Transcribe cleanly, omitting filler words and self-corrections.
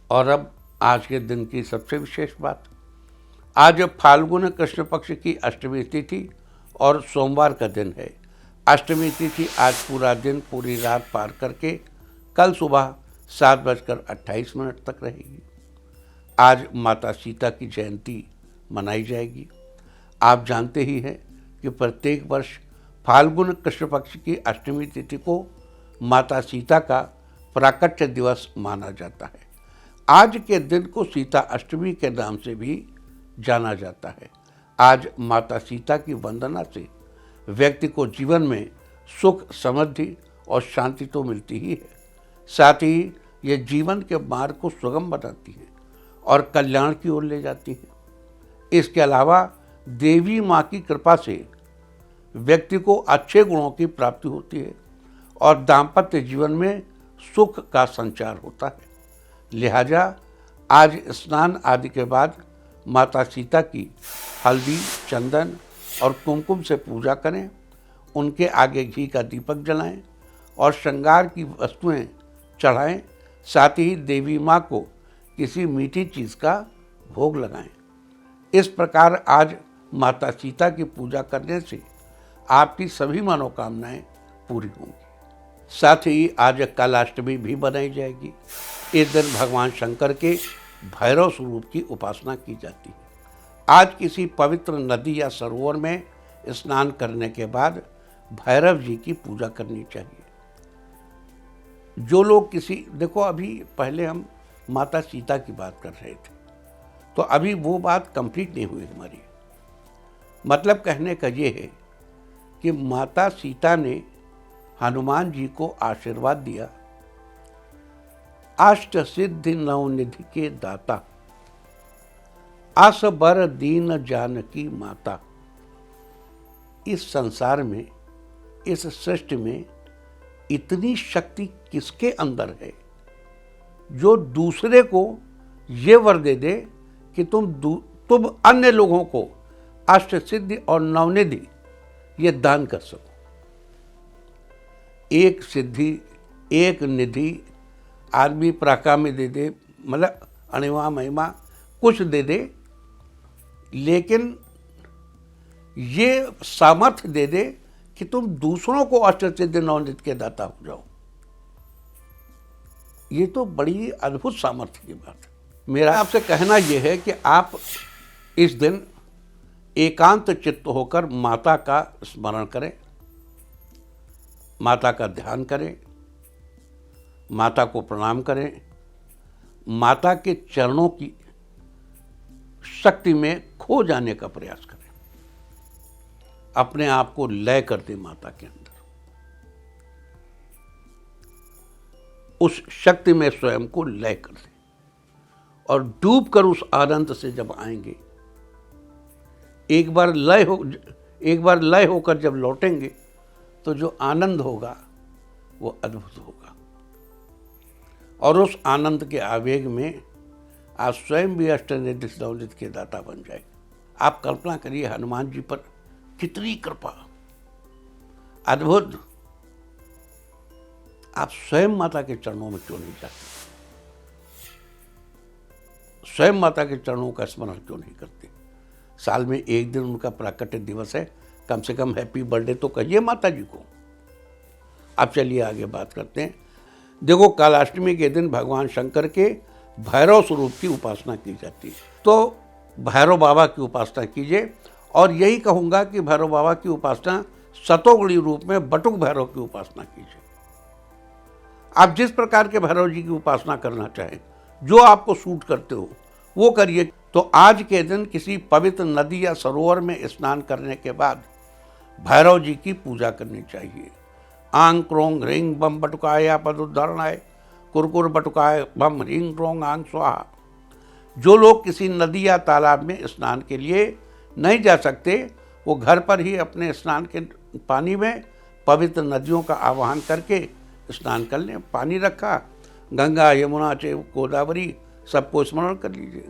और अब आज के दिन की सबसे विशेष बात। आज फाल्गुन कृष्ण पक्ष की अष्टमी तिथि और सोमवार का दिन है। अष्टमी तिथि आज पूरा दिन पूरी रात पार करके कल सुबह 7:28 तक रहेगी। आज माता सीता की जयंती मनाई जाएगी। आप जानते ही हैं कि प्रत्येक वर्ष फाल्गुन कृष्ण पक्ष की अष्टमी तिथि को माता सीता का प्राकट्य दिवस माना जाता है। आज के दिन को सीता अष्टमी के नाम से भी जाना जाता है। आज माता सीता की वंदना से व्यक्ति को जीवन में सुख, समृद्धि और शांति तो मिलती ही है, साथ ही ये जीवन के मार्ग को सुगम बनाती है और कल्याण की ओर ले जाती है। इसके अलावा देवी माँ की कृपा से व्यक्ति को अच्छे गुणों की प्राप्ति होती है और दाम्पत्य जीवन में सुख का संचार होता है। लिहाजा आज स्नान आदि के बाद माता सीता की हल्दी, चंदन और कुमकुम से पूजा करें, उनके आगे घी का दीपक जलाएं और श्रृंगार की वस्तुएं चढ़ाएं, साथ ही देवी माँ को किसी मीठी चीज़ का भोग लगाएं। इस प्रकार आज माता सीता की पूजा करने से आपकी सभी मनोकामनाएं पूरी होंगी। साथ ही आज कालाष्टमी भी बनाई जाएगी। इस दिन भगवान शंकर के भैरव स्वरूप की उपासना की जाती है। आज किसी पवित्र नदी या सरोवर में स्नान करने के बाद भैरव जी की पूजा करनी चाहिए। जो लोग देखो, अभी पहले हम माता सीता की बात कर रहे थे, तो अभी वो बात कंप्लीट नहीं हुई हमारी। मतलब कहने का ये है कि माता सीता ने हनुमान जी को आशीर्वाद दिया, अष्ट सिद्धि नवनिधि के दाता, असबर दीन जानकी माता। इस संसार में, इस सृष्टि में इतनी शक्ति किसके अंदर है जो दूसरे को ये वर दे दे कि तुम अन्य लोगों को अष्ट सिद्धि और नवनिधि ये दान कर सको। एक सिद्धि, एक निधि आदमी प्राका में दे दे, मतलब अणिमा महिमा कुछ दे दे, लेकिन ये सामर्थ्य दे दे कि तुम दूसरों को अष्ट सिद्धि नवनिधि के दाता हो जाओ। ये तो बड़ी अद्भुत सामर्थ्य की बात है। मेरा आपसे कहना यह है कि आप इस दिन एकांत चित्त होकर माता का स्मरण करें, माता का ध्यान करें, माता को प्रणाम करें, माता के चरणों की शक्ति में खो जाने का प्रयास करें, अपने आप को लय कर दें माता के अंदर, उस शक्ति में स्वयं को लय कर दें और डूब कर उस आनंद से जब आएंगे, एक बार लय होकर जब लौटेंगे तो जो आनंद होगा वो अद्भुत होगा। और उस आनंद के आवेग में आप स्वयं भी अष्टनिधि नवनिधि के दाता बन जाएंगे। आप कल्पना करिए हनुमान जी पर कितनी कृपा, अद्भुत। आप स्वयं माता के चरणों में क्यों नहीं जाते? स्वयं माता के चरणों का स्मरण क्यों नहीं करते? साल में एक दिन उनका प्राकट्य दिवस है, कम से कम हैप्पी बर्थडे तो कहिए माता जी को। अब चलिए आगे बात करते हैं। देखो, कालाष्टमी के दिन भगवान शंकर के भैरव स्वरूप की उपासना की जाती है, तो भैरव बाबा की उपासना कीजिए। और यही कहूँगा कि भैरव बाबा की उपासना सतोगुणी रूप में बटुक भैरव की उपासना कीजिए। आप जिस प्रकार के भैरव जी की उपासना करना चाहें, जो आपको सूट करते हो वो करिए। तो आज के दिन किसी पवित्र नदी या सरोवर में स्नान करने के बाद भैरव जी की पूजा करनी चाहिए। आंग क्रोंग ह्रींग बम बटुकाय पदुद्धरणाय कुरकुर बटुकाय बम ह्रींग क्रोंग आंग स्वाहा। जो लोग किसी नदी या तालाब में स्नान के लिए नहीं जा सकते, वो घर पर ही अपने स्नान के पानी में पवित्र नदियों का आवाहन करके स्नान कर लें। पानी रखा, गंगा, यमुना, गोदावरी सबको स्मरण कर लीजिए।